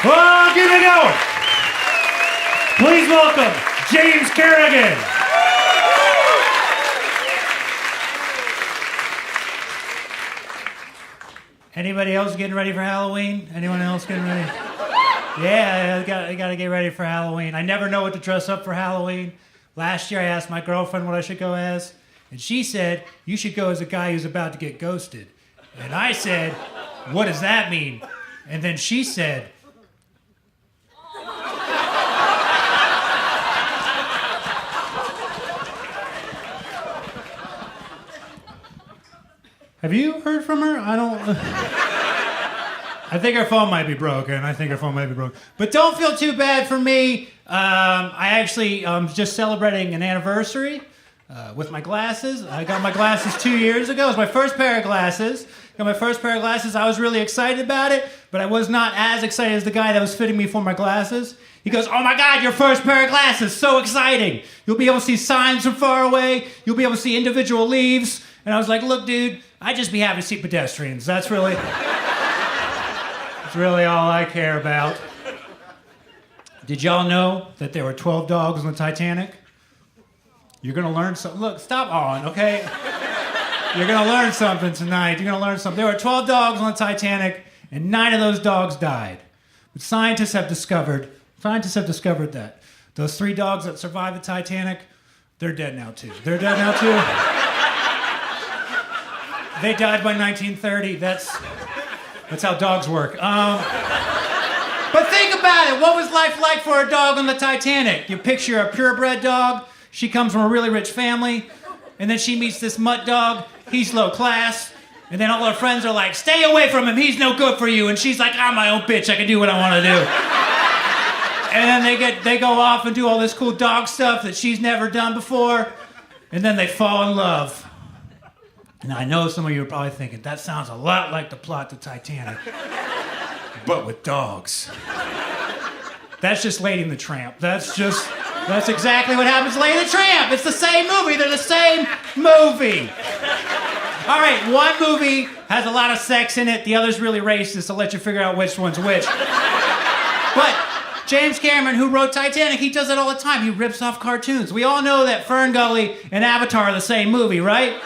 Oh, keep it going. Please welcome James Carrigan. Anybody else getting ready for Halloween? Anyone else getting ready? Yeah, I gotta get ready for Halloween. I never know what to dress up for Halloween. Last year I asked my girlfriend what I should go as, and she said, you should go as a guy who's about to get ghosted. And I said, what does that mean? And then she said, have you heard from her? I think her phone might be broken. But don't feel too bad for me. I actually just celebrating an anniversary with my glasses. I got my glasses 2 years ago. It was my first pair of glasses. I was really excited about it, but I was not as excited as the guy that was fitting me for my glasses. He goes, oh my God, your first pair of glasses, so exciting. You'll be able to see signs from far away. You'll be able to see individual leaves. And I was like, look, dude, I just be happy to see pedestrians. That's really all I care about. Did y'all know that there were 12 dogs on the Titanic? You're gonna learn something. Look, stop on, okay? You're gonna learn something tonight. There were 12 dogs on the Titanic, and 9 of those dogs died. But scientists have discovered that those 3 dogs that survived the Titanic, they're dead now too. They died by 1930. That's how dogs work. But think about it. What was life like for a dog on the Titanic? You picture a purebred dog. She comes from a really rich family. And then she meets this mutt dog. He's low class. And then all her friends are like, stay away from him. He's no good for you. And she's like, I'm my own bitch. I can do what I want to do. And then they go off and do all this cool dog stuff that she's never done before. And then they fall in love. Now, I know some of you are probably thinking, that sounds a lot like the plot to Titanic, but with dogs. That's just Lady and the Tramp. That's exactly what happens to Lady and the Tramp. It's the same movie. They're the same movie. All right, one movie has a lot of sex in it. The other's really racist. I'll let you figure out which one's which. But James Cameron, who wrote Titanic, he does it all the time. He rips off cartoons. We all know that Fern Gully and Avatar are the same movie, right?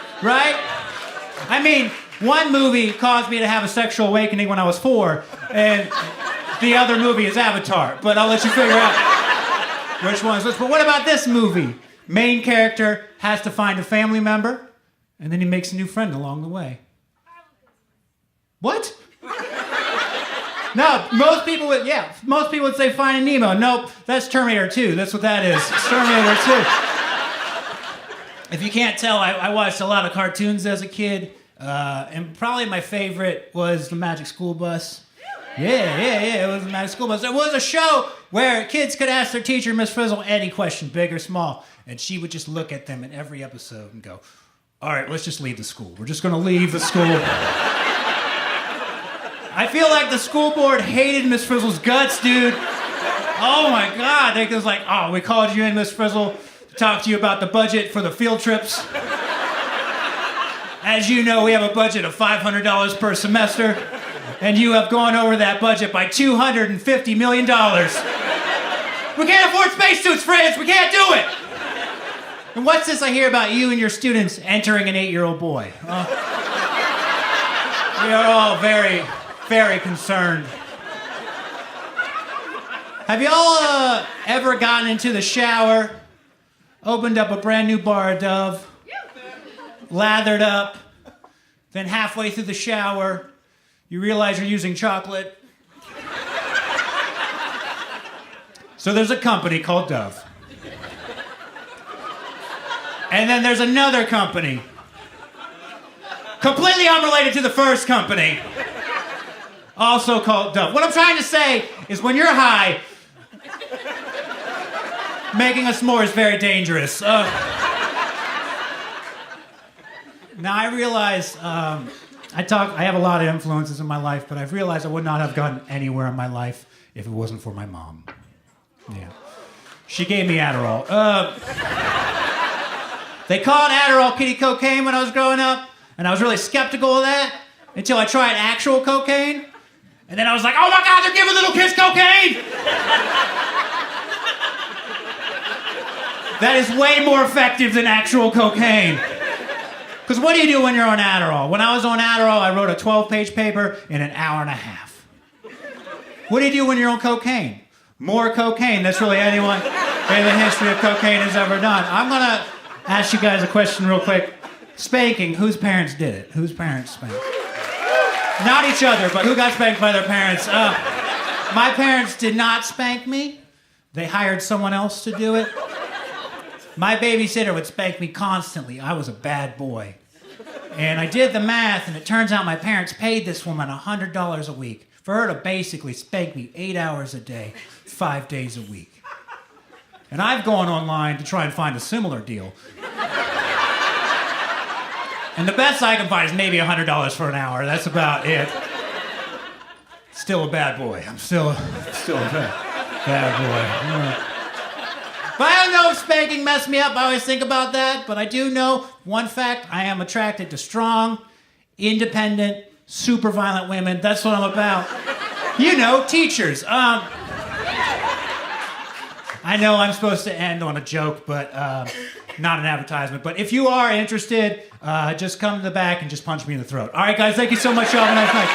I mean, one movie caused me to have a sexual awakening when I was 4, and the other movie is Avatar. But I'll let you figure out which one's which. But what about this movie? Main character has to find a family member, and then he makes a new friend along the way. What? No, most people would say Finding Nemo. Nope, that's Terminator 2. That's what that is. It's Terminator 2. If you can't tell, I watched a lot of cartoons as a kid, and probably my favorite was The Magic School Bus. Yeah, it was The Magic School Bus. It was a show where kids could ask their teacher, Miss Frizzle, any question, big or small, and she would just look at them in every episode and go, all right, let's just leave the school. We're just going to leave the school. I feel like the school board hated Miss Frizzle's guts, dude. Oh my God. They was like, oh, we called you in, Miss Frizzle, talk to you about the budget for the field trips. As you know, we have a budget of $500 per semester, and you have gone over that budget by $250 million. We can't afford spacesuits, friends. We can't do it. And what's this I hear about you and your students entering an 8-year-old boy? We are all very, very concerned. Have y'all ever gotten into the shower, opened up a brand new bar of Dove, lathered up, then halfway through the shower, you realize you're using chocolate? So there's a company called Dove. And then there's another company, completely unrelated to the first company, also called Dove. What I'm trying to say is when you're high, making a s'more is very dangerous. Now I realize I have a lot of influences in my life, but I've realized I would not have gotten anywhere in my life if it wasn't for my mom. Yeah. She gave me Adderall. They called Adderall kitty cocaine when I was growing up, and I was really skeptical of that until I tried actual cocaine. And then I was like, oh my God, they're giving little kids cocaine! That is way more effective than actual cocaine. Because what do you do when you're on Adderall? When I was on Adderall, I wrote a 12-page paper in an hour and a half. What do you do when you're on cocaine? More cocaine. That's really anyone in the history of cocaine has ever done. I'm going to ask you guys a question real quick. Spanking, whose parents did it? Whose parents spanked? Not each other, but who got spanked by their parents? My parents did not spank me. They hired someone else to do it. My babysitter would spank me constantly. I was a bad boy. And I did the math, and it turns out my parents paid this woman $100 a week for her to basically spank me 8 hours a day, 5 days a week. And I've gone online to try and find a similar deal. And the best I can find is maybe $100 for an hour. That's about it. Still a bad boy. I'm still a bad boy. But I don't know if spanking messed me up. I always think about that. But I do know one fact. I am attracted to strong, independent, super violent women. That's what I'm about. You know, teachers. I know I'm supposed to end on a joke, but not an advertisement. But if you are interested, just come to the back and just punch me in the throat. All right, guys, thank you so much. Y'all have a nice night.